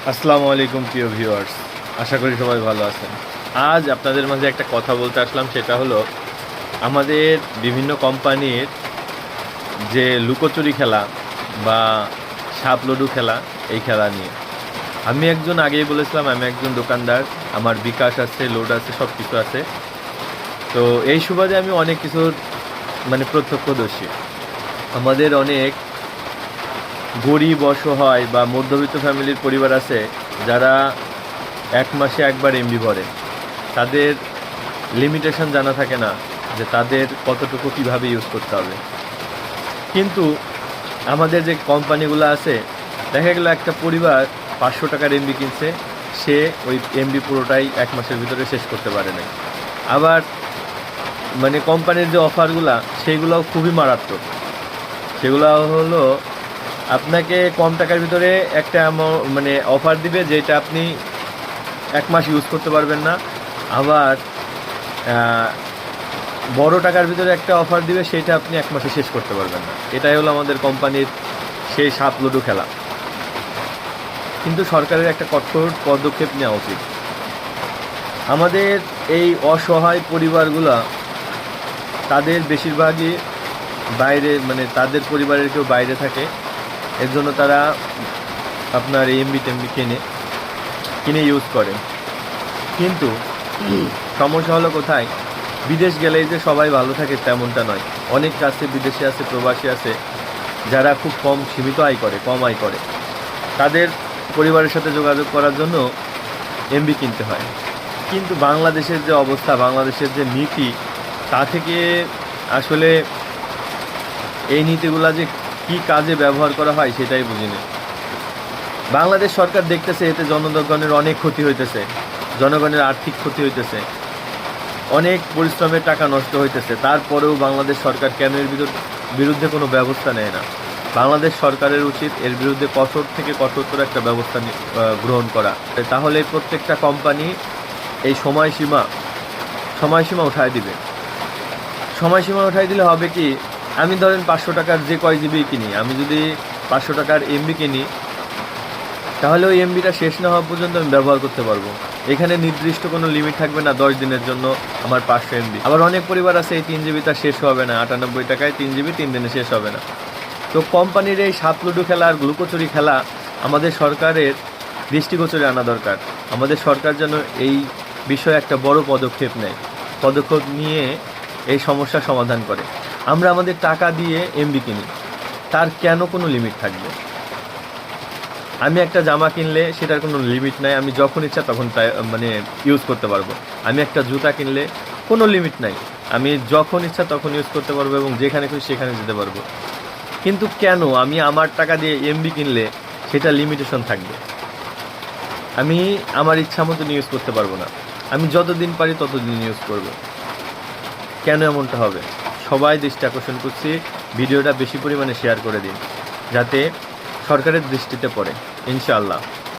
আসসালামু আলাইকুম প্রিয় ভিউয়ার্স, আশা করি সবাই ভালো আছেন। আজ আপনাদের মাঝে একটা কথা বলতে আসলাম, সেটা হলো আমাদের বিভিন্ন কোম্পানির যে লুকোচুরি খেলা বা সাপ লুডু খেলা, এই খেলা নিয়ে। আমি আগেই বলেছিলাম আমি একজন দোকানদার, আমার বিকাশ আছে, লোড আছে, সব কিছু আছে। তো এই সুবাদে আমি অনেক কিছুর প্রত্যক্ষদর্শী। আমাদের অনেক গরিব, অসহায় বা মধ্যবিত্ত ফ্যামিলির পরিবার আছে যারা এক মাসে একবার এমবি ভরে। তাদের লিমিটেশন জানা থাকে না যে তাদের কতটুকু কীভাবে ইউজ করতে হবে। কিন্তু আমাদের যে কোম্পানিগুলো আছে, দেখা গেলো একটা পরিবার 500 টাকার এমবি কিনছে, সে ওই এমবি পুরোটাই এক মাসের ভিতরে শেষ করতে পারে নাই। আবার কোম্পানির যে অফারগুলা, সেইগুলোও খুবই মারাত্মক। সেগুলো হলো আপনাকে কম টাকার ভিতরে একটা অফার দিবে, যেটা আপনি এক মাস ইউজ করতে পারবেন না। আবার বড় টাকার ভিতরে একটা অফার দিবে, সেটা আপনি এক মাসে শেষ করতে পারবেন না। এটাই হলো আমাদের কোম্পানির সেই সাপ লুডু খেলা। কিন্তু সরকারের একটা কঠোর পদক্ষেপ নেওয়া উচিত। আমাদের এই অসহায় পরিবারগুলো, তাদের বেশিরভাগই বাইরে, তাদের পরিবারের কেউ বাইরে থাকে, এর জন্য তারা আপনার এমবি টেমবি কিনে ইউজ করে। কিন্তু সমস্যা হলো কোথায়, বিদেশ গেলেই যে সবাই ভালো থাকে তেমনটা নয়। অনেক আছে, বিদেশে আছে, প্রবাসী আছে, যারা খুব সীমিত আয় করে, কম আয় করে। তাদের পরিবারের সাথে যোগাযোগ করার জন্য এমবি কিনতে হয়। কিন্তু বাংলাদেশের যে অবস্থা, বাংলাদেশের যে নীতি, তা থেকে আসলে এই নীতিগুলা যে কি কাজে ব্যবহার করা হয় সেটাই বুঝিনি। বাংলাদেশ সরকার দেখতেছে এতে জনগণের অনেক ক্ষতি হইতেছে, জনগণের আর্থিক ক্ষতি হইতেছে, অনেক পরিশ্রমের টাকা নষ্ট হইতেছে। তারপরেও বাংলাদেশ সরকার কেন এর বিরুদ্ধে কোনো ব্যবস্থা নেয় না? বাংলাদেশ সরকারের উচিত এর বিরুদ্ধে কঠোর থেকে কঠোরতর একটা ব্যবস্থা গ্রহণ করা। তাহলে প্রত্যেকটা কোম্পানি এই সময়সীমা উঠায় দিবে। সময়সীমা উঠাই দিলে হবে কি, আমি ধরেন 500 টাকার যে কয় জিবি কিনি, আমি যদি 500 টাকার এমবি কিনি, তাহলে ওই এমবিটা শেষ না হওয়া পর্যন্ত আমি ব্যবহার করতে পারবো। এখানে নির্দিষ্ট কোনো লিমিট থাকবে না 10 দিনের জন্য আমার 500 এমবি। আবার অনেক পরিবার আছে এই 3 জিবি তার শেষ হবে না, 98 টাকায় 3 জিবি 3 দিনে শেষ হবে না। তো কোম্পানির এই সাপ লুডু খেলা আর গ্লুকোচুরি খেলা আমাদের সরকারের দৃষ্টিগোচরে আনা দরকার। আমাদের সরকার যেন এই বিষয়ে একটা বড় পদক্ষেপ নেয়, পদক্ষেপ নিয়ে এই সমস্যার সমাধান করে। আমরা আমাদের টাকা দিয়ে এমবি কিনি, তার কেন কোনো লিমিট থাকবে? আমি একটা জামা কিনলে সেটার কোনো লিমিট নাই, আমি যখন ইচ্ছা তখন ইউজ করতে পারবো। আমি একটা জুতা কিনলে কোনো লিমিট নাই, আমি যখন ইচ্ছা তখন ইউজ করতে পারবো এবং যেখানে খুশি সেখানে যেতে পারবো। কিন্তু কেন আমি আমার টাকা দিয়ে এমবি কিনলে সেটা লিমিটেশন থাকবে? আমি আমার ইচ্ছা মতো ইউজ করতে পারবো না। আমি যতদিন পারি ততদিন ইউজ করব। কেন এমনটা হবে? সবাই দৃষ্টি আকর্ষণ করছি, ভিডিওটা বেশি পরিমাণে শেয়ার করে দিন, যাতে সরকারের দৃষ্টিতে পড়ে, ইনশাআল্লাহ।